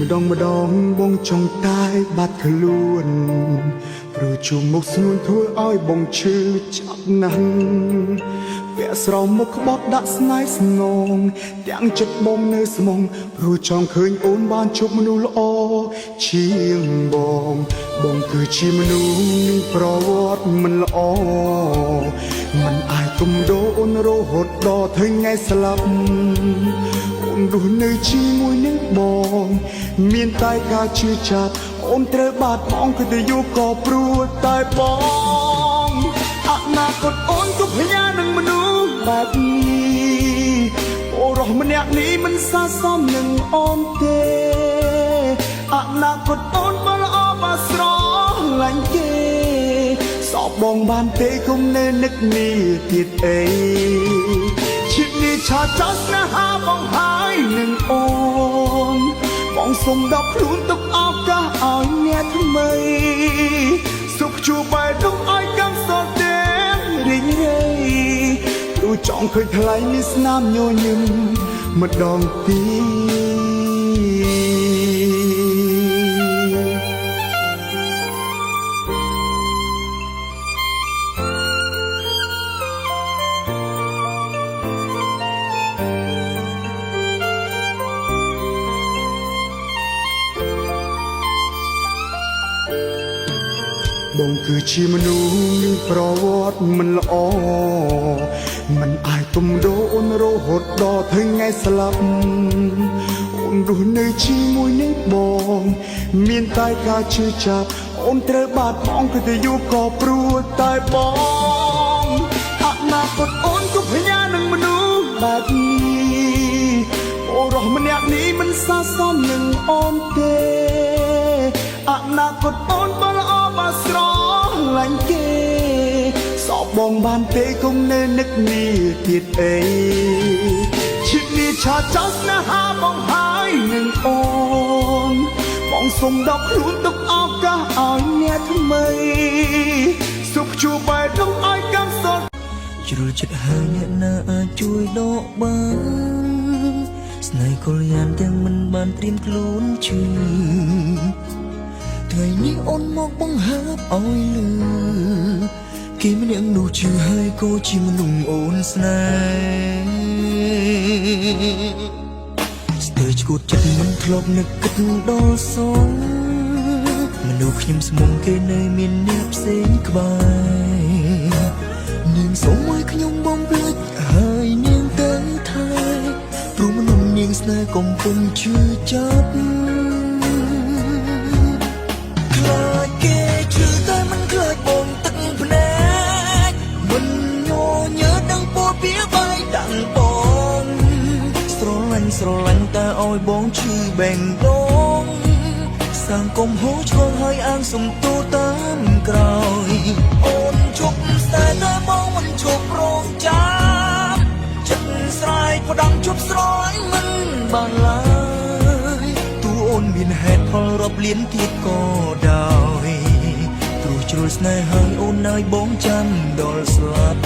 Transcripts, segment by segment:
ម្ដងបងចង់តែបាត់ខ្លួនព្រោះជួបមុខស្នួនធ្វើឲ្យបងឈឺចាប់ណាស់ពាក់ស្រោមមុខក្បត់ដាក់ស្នេហ៍ស្នងទាំងចិត្តបងនៅស្មងព្រោះចង់ឃើញអូនបានជួបមនុស្សល្អជាងបងគឺជាមនុស្សមានប្រវត្តិមិនល្អមិនអាចទុំដោអូនរហូតដល់ថ្ងៃស្លាប់អូនរស់នៅជាមួយនឹងបងមានតែការជឿចាប់អូនត្រូវបាត់បង់គឺតែយូរក៏ព្រោះតែបងអនាគតអូនក៏ផ្ញើនឹងមនុស្សបែបនេះអូរស់ម្នាក់នេះមិនស័ក្តិសមនឹងអូនទេអនាគតអូនមិនល្អបើស្រឡាញ់គេសោកបងបានទេគុំនៅនឹកនេះទៀតអីឈិតនេះឆាចោលស្នេហាបងហើយនឹងអូនបងសុំដល់ខ្លួនទុកឱកាសឲ្យអ្នកថ្មីសុខជួបបែរទុកឲ្យកាន់សល់តែរីងរៃព្រោះចង់ឃើញថ្លៃមានស្នាមញញឹមម្ដងទៀតបងគឺជាមនុស្សមានប្រវត្តិមិនល្អមិនអាចទុំដោអូនរហូតដល់ថ្ងៃស្លាប់អូនរស់នៅជាមួយនឹងបងមានតែការជឿចាប់អូនត្រូវបាត់បង់គឺតែយូរក៏ព្រោះតែបងអនាគតអូនក៏ផ្ញើនឹងមនុស្សបែបនេះអូរស់ម្នាក់នេះមិនស័ក្តិសមនឹងអូនទេអនាគតអូនបើល្អបើស្រឡាញ់គេសោកបងបានទេគុំនៅនឹកនេះទៀតអីឈិតនេះឆាចោលស្នេហាបងហើយនឹងអូនបងសុំដល់ខ្លួនទុកឱកាសឲ្យអ្នកថ្មីសុខជួបបែរទុកឲ្យកាន់សល់ជ្រុលចិត្តហើយអ្នកណាអាចជួយដកបានស្នេហ៍កល្យានទាំងមិនបានត្រៀមខ្លួនជឿថ្ងៃនេះអូនមកបង្ហើបឲ្យលឺគេម្នាក់នោះជឿហើយក៏ជាមនុស្សអូនស្នេហ៍ស្ទើរឈួតចិត្តមិនធ្លាប់នឹកគិតដល់សងមនុស្សខ្ញុំស្មុំគេនៅមានអ្នកផ្សេងក្បែរនាងសូមឲ្យខ្ញុំបំភ្លេចហើយនាងទៅថែព្រោះមនុស្សនាងស្នេហ៍កំពុងជឿចាប់បងទឹកភ្នែកមិនញញើដឹងពោលពីបាយដាំងបងស្រឡាញ់តែឲ្យបងឈឺបេងដូងសាងកំហុសឆ្គងឲ្យអាងសំទោតាមក្រោយអូនជប់ស្នេហ៍តែបងមិនជប់រងចាំចិត្តស្រ័យផ្ដាំជប់ស្រ័យមិនបានឡើយទូអូនមានហេតុផលរាប់លានទៀតក៏ដោយជ្រុលស្នេហ៍ហើយអូននៅបងចាំដល់ស្លាប់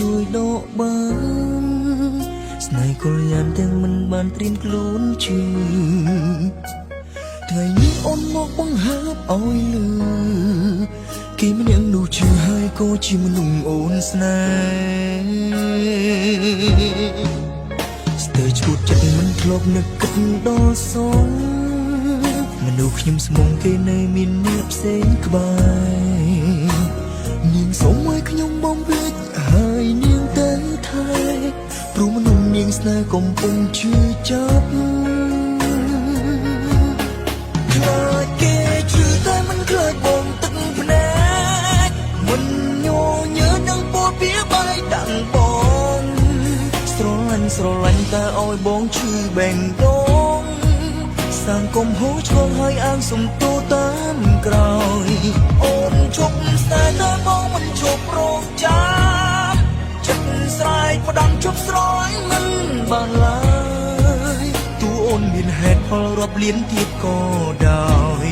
ជួយដកបានស្នេហ៍កល្យានទាំងមិនបានត្រៀមខ្លួនជឿថ្ងៃនេះអូនមកបង្ហើបឲ្យលឺគេម្នាក់នោះជឿហើយក៏ជាមនុស្សអូនស្នេហ៍ស្ទើរឈួតចិត្តមិនធ្លាប់នឹកគិតដល់សងមនុស្សខ្ញុំស្មុំគេនៅមានអ្នកផ្សេងក្បែរនាងសូមឲ្យខ្ញុំបំភ្លេចហើយនាងទៅថែព្រោះមនុស្សនាងស្នេហ៍កំពុងជឿចាប់ខ្លាចគេជឿតែមិនខ្លាចបងទឹកភ្នែកមិនញញើនឹងពោ ស្រឡាញ់តែឲ្យបងឈឺបេងដូងសាងកុំហូរឆ្លងហើយអាងសំទូតាមក្រោយអូនជប់ស្នេហ៍តែបងមិនជប់រងចាំចិត្តស្រែកផ្ដាំជប់ស្រយមិនបានឡើយទូអូនមានហេតុផលរាប់លានទៀតក៏ដោយ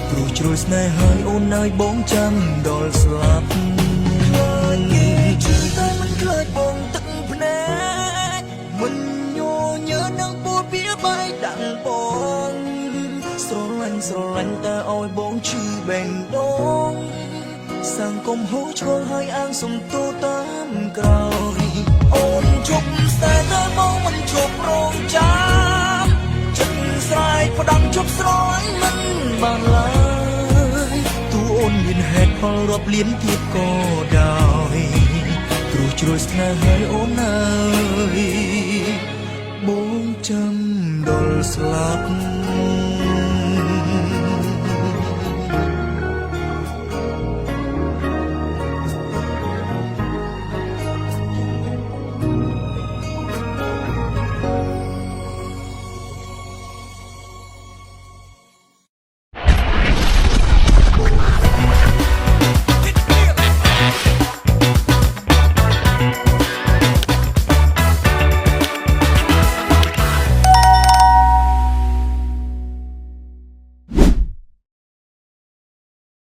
ព្រោះជ្រុលស្នេហ៍ហើយអូនឲ្យបងចាំដល់ស្លាប់ខ្លាចគេជឿតែមិនខ្លាចបងទឹកភ្នែកមិនញញើនឹងពូពីបាយដាក់បងស្រឡាញ់តែឲ្យបងឈឺបេងដូងសាំងកុំហូរឆ្លងហើយអាងសំទូតាមក្រោយអូនជប់ស្នេហ៍តែបងមិនជប់រងចាំចិត្តស្រែកផ្ដាំជប់ស្រយមិនបានឡើយទូអូនមានហេតុផលរាប់លានទៀតក៏ដោយព្រោះជ្រុលស្នេហ៍ហើយអូនហើយបងចាំដល់ស្លាប់